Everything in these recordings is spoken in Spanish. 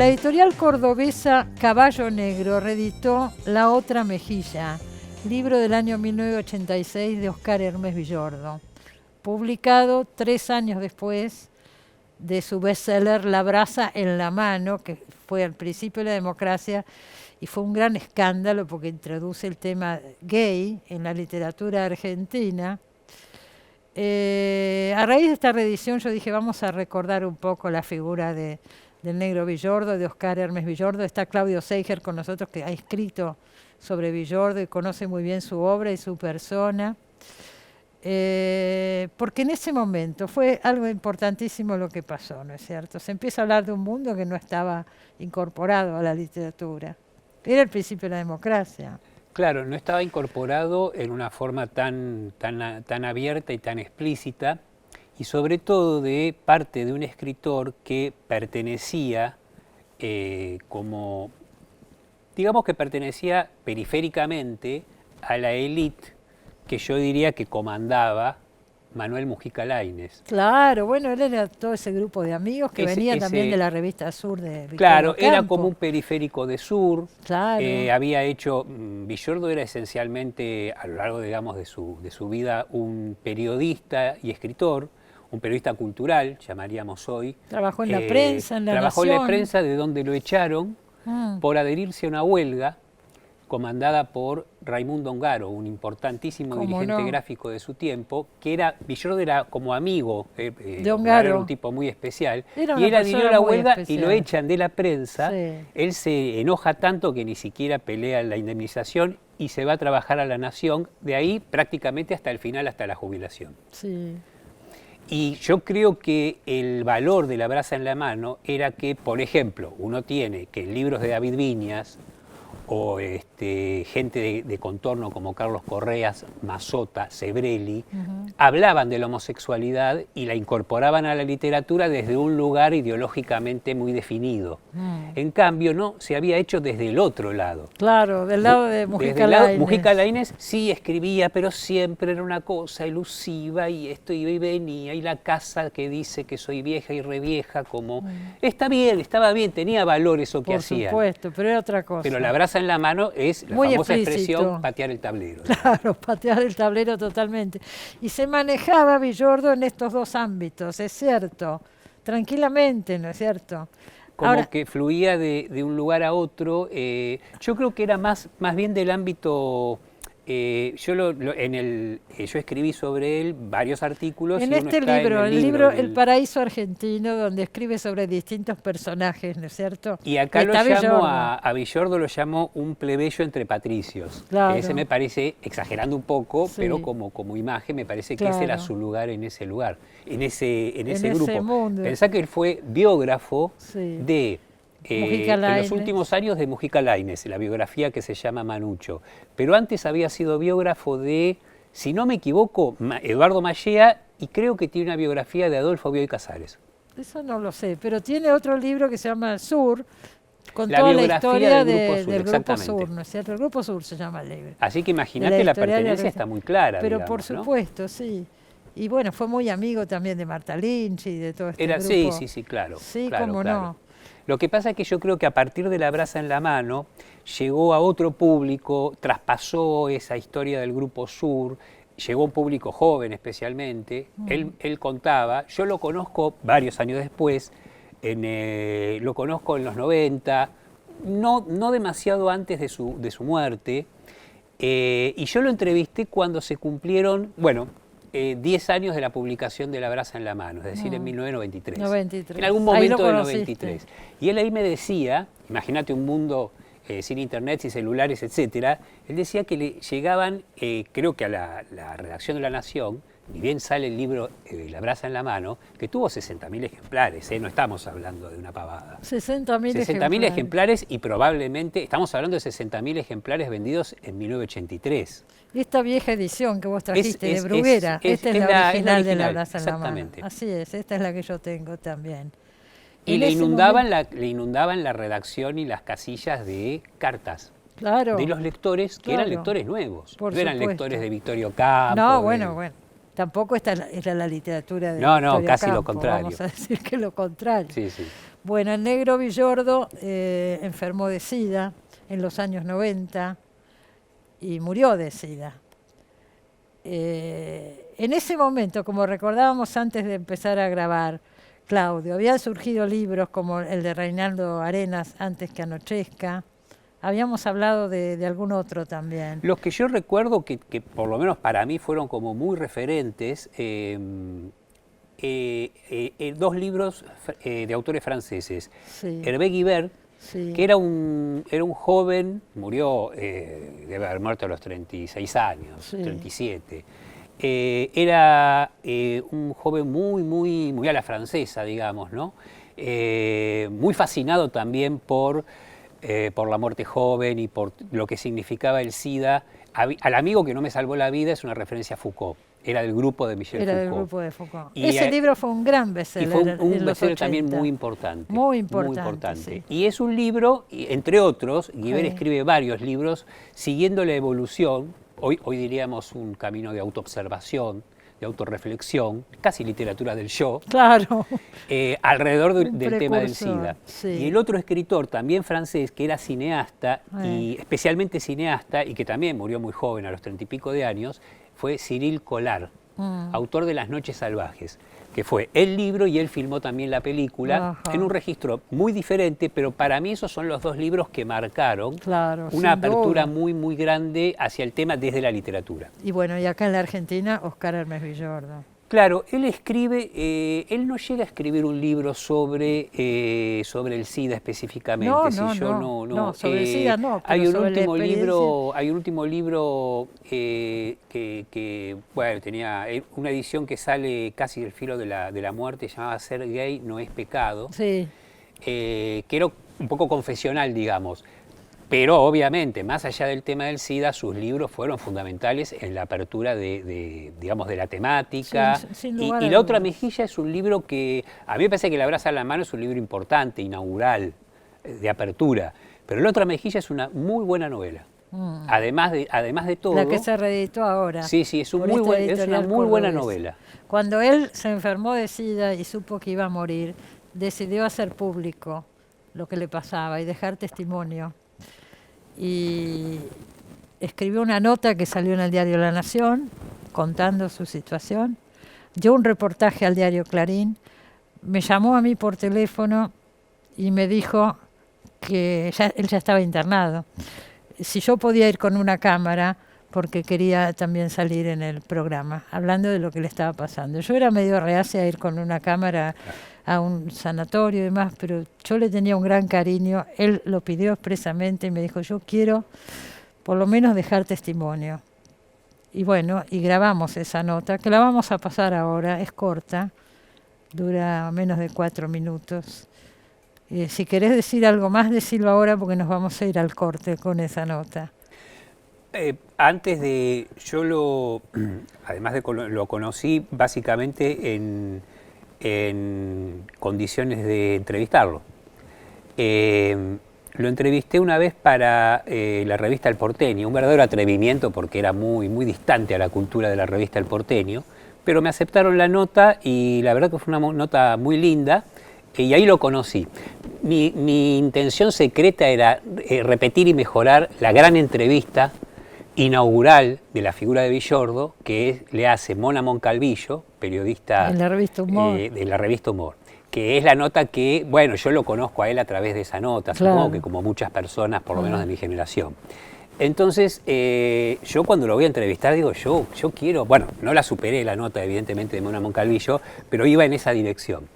la editorial cordobesa Caballo Negro reeditó La otra mejilla, libro del año 1986 de Oscar Hermes Villordo, publicado 3 años después de su bestseller La brasa en la mano, que fue al principio de la democracia y fue un gran escándalo porque introduce el tema gay en la literatura argentina. A raíz de esta reedición yo dije, vamos a recordar un poco la figura del negro Villordo, de Oscar Hermes Villordo. Está Claudio Seiger con nosotros, que ha escrito sobre Villordo y conoce muy bien su obra y su persona. Porque en ese momento fue algo importantísimo lo que pasó, ¿no es cierto? Se empieza a hablar de un mundo que no estaba incorporado a la literatura. Era el principio de la democracia. Claro, no estaba incorporado en una forma tan abierta y tan explícita, y sobre todo de parte de un escritor que pertenecía digamos que pertenecía periféricamente a la élite que yo diría que comandaba Manuel Mujica Lainez. Claro, bueno, él era todo ese grupo de amigos que venían también de la revista Sur de Victorio Claro, Campo. era como un periférico de Sur. Claro. Había hecho, Villordo era esencialmente, a lo largo, digamos, de su vida, un periodista y escritor, un periodista cultural, llamaríamos hoy. Trabajó en la prensa, en la Trabajó Nación. en la prensa, de donde lo echaron por adherirse a una huelga comandada por Raimundo Ongaro, un importantísimo dirigente gráfico de su tiempo, que Villordo era como amigo de Ongaro, era un tipo muy especial, y él adhirió a la huelga y lo echan de la prensa. Sí. Él se enoja tanto que ni siquiera pelea la indemnización y se va a trabajar a la Nación, de ahí prácticamente hasta el final, hasta la jubilación. Sí. Y yo creo que el valor de La brasa en la mano era que, por ejemplo, uno tiene que en libros de David Viñas, o gente de contorno como Carlos Correas, Mazota, Sebrelli, hablaban de la homosexualidad y la incorporaban a la literatura desde un lugar ideológicamente muy definido. En cambio, no, se había hecho desde el otro lado. Claro, del lado de Mujica Lainez. Mujica Lainez sí escribía, pero siempre era una cosa elusiva, y esto iba y venía, y la casa que dice que soy vieja y revieja, como... Está bien, estaba bien, tenía valor eso que hacía. Por supuesto, pero era otra cosa. Pero La brasa en la mano es la muy famosa explícito. expresión patear el tablero. Claro, patear el tablero totalmente. Y se manejaba Villordo en estos dos ámbitos, es cierto, tranquilamente, ¿no es cierto? Como ahora, que fluía de un lugar a otro. Yo creo que era más bien del ámbito... yo escribí sobre él varios artículos. En este libro, el libro El Paraíso Argentino, donde escribe sobre distintos personajes, ¿no es cierto? Y acá a Villordo lo llamo un plebeyo entre patricios. Claro. Ese me parece, exagerando un poco, sí, pero como imagen, me parece que ese era su lugar en ese lugar, en ese grupo. Ese mundo. Pensá que él fue biógrafo de... en los últimos años de Mujica Lainez, la biografía que se llama Manucho. Pero antes había sido biógrafo de, si no me equivoco, Eduardo Mallea, y creo que tiene una biografía de Adolfo Bioy Casares. Eso no lo sé, pero tiene otro libro que se llama Sur, con toda la historia del Grupo Sur, ¿no es cierto? El Grupo Sur se llama el libro. Así que imagínate, la pertenencia está muy clara. Pero digamos, por supuesto, ¿no? Sí. Y bueno, fue muy amigo también de Marta Lynch y de todo este grupo. Sí, claro. Sí, claro, cómo claro. no. Lo que pasa es que yo creo que a partir de La brasa en la mano llegó a otro público, traspasó esa historia del Grupo Sur, llegó a un público joven especialmente. Él contaba, yo lo conozco varios años después, lo conozco en los 90, no demasiado antes de su muerte, y yo lo entrevisté cuando se cumplieron, 10 años de la publicación de La brasa en la mano, es decir, en 1993. 93. En algún momento del 93. Y él ahí me decía, imagínate un mundo sin internet, sin celulares, etcétera, él decía que le llegaban, creo que a la redacción de La Nación, ni bien sale el libro La brasa en la mano, que tuvo 60.000 ejemplares, no estamos hablando de una pavada. 60.000 ejemplares, y probablemente, estamos hablando de 60.000 ejemplares vendidos en 1983. Esta vieja edición que vos trajiste de Bruguera, esta es la original de La brasa en la mano. Así es, esta es la que yo tengo también. Y le inundaban la redacción y las casillas de cartas. Claro. De los lectores, que eran lectores nuevos. No eran lectores de Victorio Campo. No, bueno. Tampoco esta era la literatura de No, Victorio casi Campo, lo contrario. Vamos a decir que lo contrario. Sí, sí. Bueno, el negro Villordo enfermó de SIDA en los años 90 y murió de SIDA. En ese momento, como recordábamos antes de empezar a grabar, Claudio, habían surgido libros como el de Reinaldo Arenas, Antes que anochezca. Habíamos hablado de algún otro también. Los que yo recuerdo que por lo menos para mí fueron como muy referentes, dos libros de autores franceses. Sí. Hervé Guibert, Sí. que era un joven, murió, debe haber muerto a los 36 años, Sí. 37. Era un joven muy a la francesa, digamos, ¿no? Muy fascinado también por la muerte joven y por lo que significaba el SIDA. Al amigo que no me salvó la vida es una referencia a Foucault. Era del grupo de Michel Foucault. Era del grupo de Foucault. Y ese libro fue un gran bestseller. Y fue un en los bestseller 80. también muy importante. Muy importante. Sí. Y es un libro, entre otros, Guibert escribe varios libros siguiendo la evolución, hoy diríamos un camino de autoobservación, de autorreflexión, casi literatura del yo, claro, alrededor del tema del SIDA. Sí. Y el otro escritor, también francés, que era cineasta, y especialmente cineasta, y que también murió muy joven, a los 30 y pico de años, fue Cyril Collard, autor de Las noches salvajes, que fue el libro y él filmó también la película. Ajá. En un registro muy diferente, pero para mí esos son los dos libros que marcaron una apertura muy grande hacia el tema desde la literatura. Y bueno, y acá en la Argentina, Oscar Hermes Villordo. Claro, él escribe, él no llega a escribir un libro sobre el SIDA específicamente. No, sobre el SIDA no, pero hay un sobre último libro que bueno, tenía una edición que sale casi del filo de la muerte, llamaba Ser gay no es pecado, sí. Que era un poco confesional, digamos. Pero obviamente, más allá del tema del SIDA, sus libros fueron fundamentales en la apertura digamos, de la temática. Sin y lugar a La otra dudas. mejilla es un libro que, a mí me parece que La brasa en la mano es un libro importante, inaugural, de apertura. Pero La otra mejilla es una muy buena novela. Además de todo... La que se reeditó ahora. Sí, es una muy buena novela. Cuando él se enfermó de SIDA y supo que iba a morir, decidió hacer público lo que le pasaba y dejar testimonio. Y escribió una nota que salió en el diario La Nación contando su situación, dio un reportaje al diario Clarín, me llamó a mí por teléfono y me dijo que él ya estaba internado, si yo podía ir con una cámara porque quería también salir en el programa, hablando de lo que le estaba pasando. Yo era medio reacia a ir con una cámara a un sanatorio y demás, pero yo le tenía un gran cariño, él lo pidió expresamente y me dijo, yo quiero por lo menos dejar testimonio. Y bueno, y grabamos esa nota, que la vamos a pasar ahora, es corta, dura menos de 4 minutos. Si querés decir algo más, decilo ahora porque nos vamos a ir al corte con esa nota. Además de lo conocí básicamente en condiciones de entrevistarlo. Lo entrevisté una vez para la revista El Porteño, un verdadero atrevimiento porque era muy distante a la cultura de la revista El Porteño, pero me aceptaron la nota y la verdad que fue una nota muy linda y ahí lo conocí. Mi intención secreta era repetir y mejorar la gran entrevista inaugural de la figura de Villordo que le hace Mona Moncalvillo, periodista en la revista Humor. De la revista Humor, que es la nota que, bueno, yo lo conozco a él a través de esa nota, claro. Supongo que como muchas personas, por lo menos de mi generación. Entonces, yo cuando lo voy a entrevistar digo, yo quiero, bueno, no la superé la nota evidentemente de Mona Moncalvillo, pero iba en esa dirección.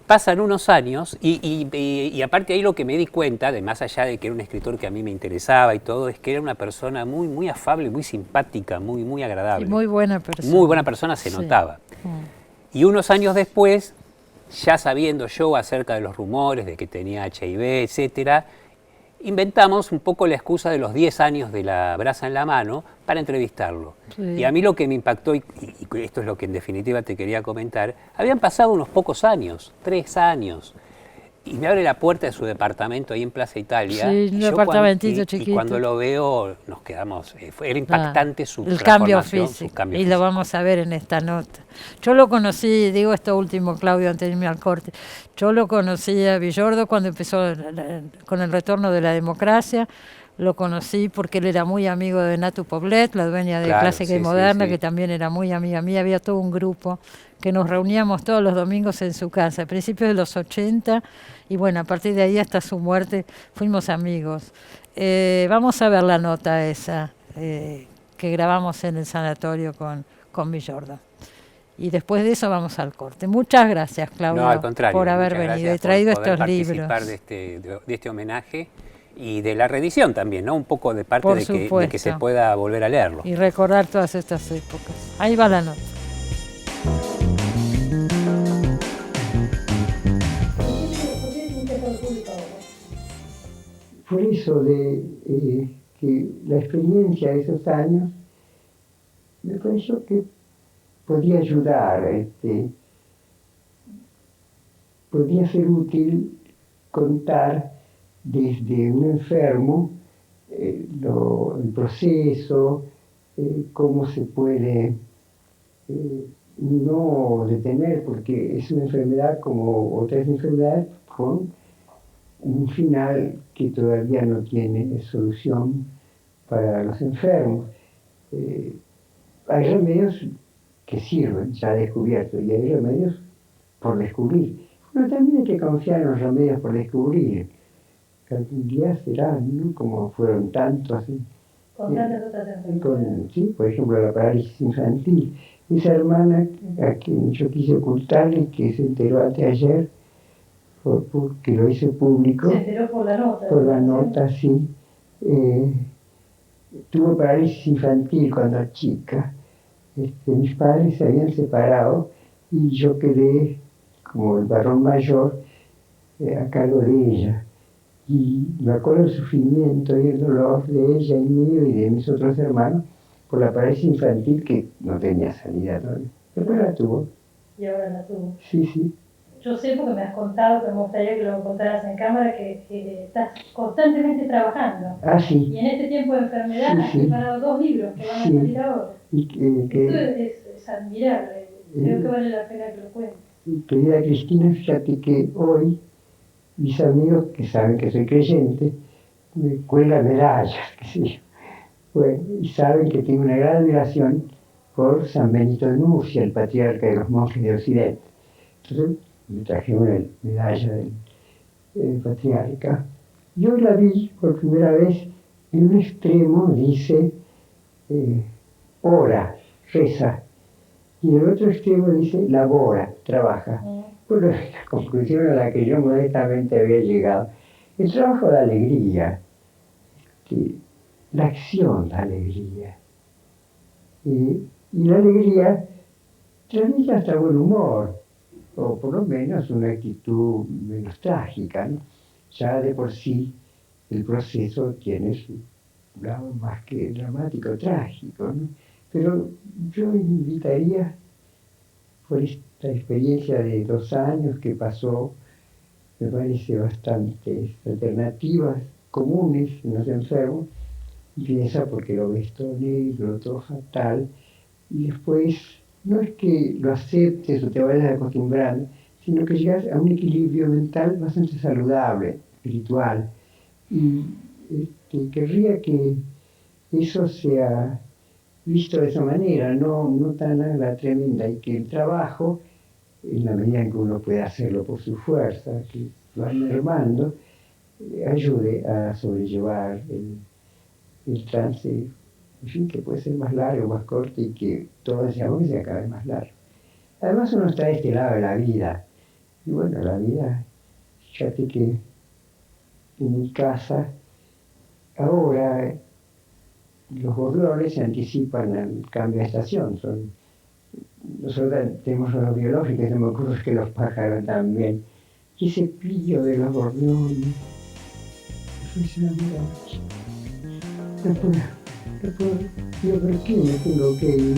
Pasan unos años y aparte ahí lo que me di cuenta, de más allá de que era un escritor que a mí me interesaba y todo, es que era una persona muy afable, muy simpática, muy agradable. Y muy buena persona. Muy buena persona se notaba. Y unos años después, ya sabiendo yo acerca de los rumores de que tenía HIV, etcétera, inventamos un poco la excusa de los 10 años de La brasa en la mano para entrevistarlo. Sí. Y a mí lo que me impactó, y esto es lo que en definitiva te quería comentar, habían pasado unos pocos años, 3 años. Y me abre la puerta de su departamento ahí en Plaza Italia. Sí, un departamentito chiquito. Y cuando lo veo, nos quedamos. Era impactante su el cambio transformación, físico. su cambio y físico. Lo vamos a ver en esta nota. Yo lo conocí, digo esto último, Claudio, antes de irme al corte. Yo lo conocí a Villordo cuando empezó con el retorno de la democracia. Lo conocí porque él era muy amigo de Natu Poblet, la dueña de Clásica y Moderna, que también era muy amiga mía. Había todo un grupo que nos reuníamos todos los domingos en su casa, a principios de los 80, y bueno, a partir de ahí hasta su muerte fuimos amigos. Vamos a ver la nota esa que grabamos en el sanatorio con Villordo. Y después de eso vamos al corte. Muchas gracias, Claudio, al contrario, por haber venido y traído estos libros. De este homenaje y de la reedición también, ¿no? Un poco de parte de que se pueda volver a leerlo. Y recordar todas estas épocas. Ahí va la nota. Por eso que la experiencia de esos años me pareció que podía ayudar, podía ser útil contar desde un enfermo el proceso, cómo se puede no detener, porque es una enfermedad como otras enfermedades con un final que todavía no tiene solución para los enfermos. Hay remedios que sirven, ya descubiertos, y hay remedios por descubrir. Pero también hay que confiar en los remedios por descubrir. Que algún día serán, ¿no? Como fueron tantos. Con tantas otras enfermedades. Sí, por ejemplo, la parálisis infantil. Esa hermana a quien yo quise ocultarle, que se enteró anteayer, porque lo hice público. Se enteró por la nota. Por la nota, sí. Tuvo parálisis infantil cuando chica. Mis padres se habían separado y yo quedé como el varón mayor a cargo de ella. Y me acuerdo del sufrimiento y el dolor de ella y mío y de mis otros hermanos por la parálisis infantil que no tenía salida todavía. Después la tuvo. Y ahora la tuvo. Sí, sí. Yo sé porque me has contado, pero me gustaría que lo contaras en cámara, que estás constantemente trabajando. Ah, sí. Y en este tiempo de enfermedad has preparado 2 libros que van a salir ahora. Esto es admirable. Creo que vale la pena que lo cuentes. Querida Cristina, fíjate que hoy mis amigos que saben que soy creyente me cuelgan medallas, bueno, y saben que tengo una gran admiración por San Benito de Nursia, el patriarca de los monjes de Occidente. Entonces me traje una medalla del patriarca. Yo la vi por primera vez en un extremo, dice ora, reza, y en el otro extremo dice labora, trabaja. Bueno, la conclusión a la que yo modestamente había llegado. El trabajo da alegría, la acción da alegría. Y la alegría transmite hasta buen humor, o por lo menos una actitud menos trágica, ¿no? Ya de por sí el proceso tiene su lado más que dramático, trágico, ¿no? Pero yo invitaría, por esta experiencia de 2 años que pasó, me parece bastantes alternativas comunes en los enfermos. Empieza porque lo ves todo negro, todo fatal, y después no es que lo aceptes o te vayas acostumbrando, sino que llegas a un equilibrio mental bastante saludable, espiritual. Y querría que eso sea visto de esa manera, no tan a la tremenda, y que el trabajo, en la medida en que uno puede hacerlo por su fuerza, que lo va mermando, ayude a sobrellevar el trance, en fin, que puede ser más largo, más corto, y que todo deseamos que sea cada vez más largo. Además uno está de este lado de la vida, y bueno, la vida, fíjate que en mi casa, ahora los bordones se anticipan al cambio de estación. Nosotros tenemos los biológicos, se me ocurre que los pájaros también. Y ese brillo de los bordones, eso es una maravilla. No puedo, ¿por qué me tengo que ir?